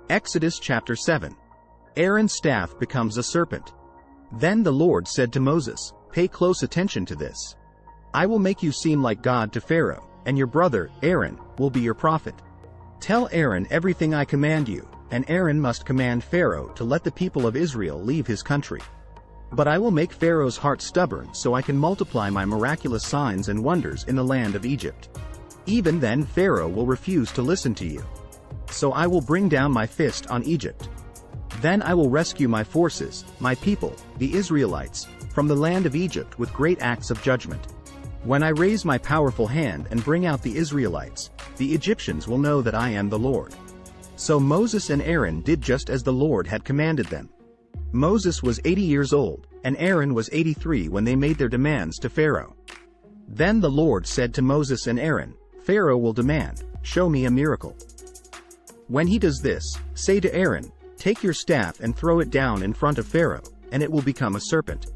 Exodus chapter 7. Aaron's staff becomes a serpent. Then the Lord said to Moses, "Pay close attention to this. I will make you seem like God to Pharaoh, and your brother, Aaron, will be your prophet. Tell Aaron everything I command you, and Aaron must command Pharaoh to let the people of Israel leave his country. But I will make Pharaoh's heart stubborn so I can multiply my miraculous signs and wonders in the land of Egypt. Even then Pharaoh will refuse to listen to you. So I will bring down my fist on Egypt. Then I will rescue my forces, my people, the Israelites, from the land of Egypt with great acts of judgment. When I raise my powerful hand and bring out the Israelites, the Egyptians will know that I am the Lord." So Moses and Aaron did just as the Lord had commanded them. Moses was 80 years old, and Aaron was 83 when they made their demands to Pharaoh. Then the Lord said to Moses and Aaron, "Pharaoh will demand, 'Show me a miracle.' When he does this, say to Aaron, 'Take your staff and throw it down in front of Pharaoh, and it will become a serpent.'"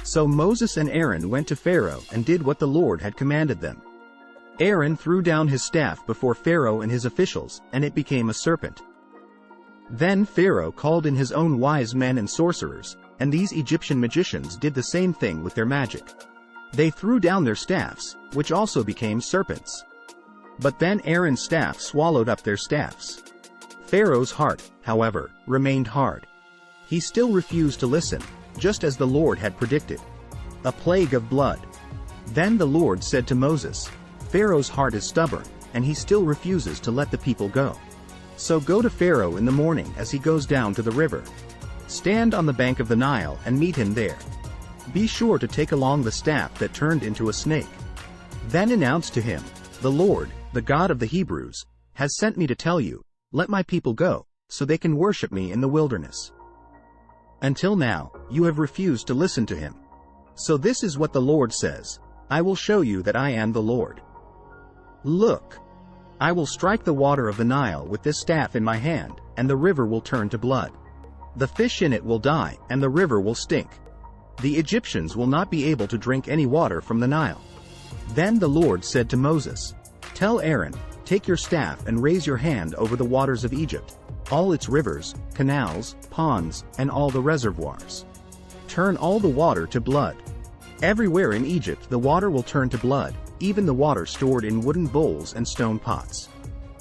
So Moses and Aaron went to Pharaoh and did what the Lord had commanded them. Aaron threw down his staff before Pharaoh and his officials, and it became a serpent. Then Pharaoh called in his own wise men and sorcerers, and these Egyptian magicians did the same thing with their magic. They threw down their staffs, which also became serpents. But then Aaron's staff swallowed up their staffs. Pharaoh's heart, however, remained hard. He still refused to listen, just as the Lord had predicted. A plague of blood. Then the Lord said to Moses, "Pharaoh's heart is stubborn, and he still refuses to let the people go. So go to Pharaoh in the morning as he goes down to the river. Stand on the bank of the Nile and meet him there. Be sure to take along the staff that turned into a snake. Then announce to him, 'The Lord, the God of the Hebrews, has sent me to tell you, let my people go, so they can worship me in the wilderness.' Until now, you have refused to listen to him. So this is what the Lord says, I will show you that I am the Lord. Look, I will strike the water of the Nile with this staff in my hand, and the river will turn to blood. The fish in it will die, and the river will stink. The Egyptians will not be able to drink any water from the Nile." Then the Lord said to Moses, "Tell Aaron, take your staff and raise your hand over the waters of Egypt, all its rivers, canals, ponds, and all the reservoirs. Turn all the water to blood. Everywhere in Egypt the water will turn to blood, even the water stored in wooden bowls and stone pots."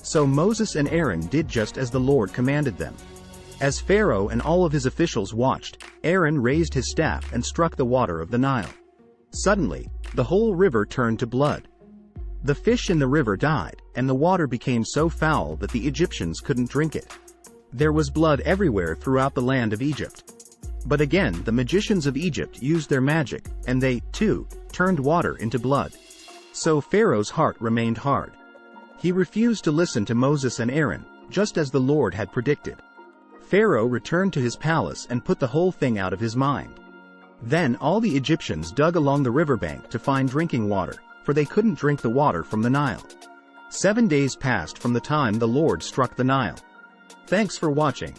So Moses and Aaron did just as the Lord commanded them. As Pharaoh and all of his officials watched, Aaron raised his staff and struck the water of the Nile. Suddenly, the whole river turned to blood. The fish in the river died, and the water became so foul that the Egyptians couldn't drink it. There was blood everywhere throughout the land of Egypt. But again the magicians of Egypt used their magic, and they, too, turned water into blood. So Pharaoh's heart remained hard. He refused to listen to Moses and Aaron, just as the Lord had predicted. Pharaoh returned to his palace and put the whole thing out of his mind. Then all the Egyptians dug along the riverbank to find drinking water, for they couldn't drink the water from the Nile. 7 days passed from the time the Lord struck the Nile. Thanks for watching.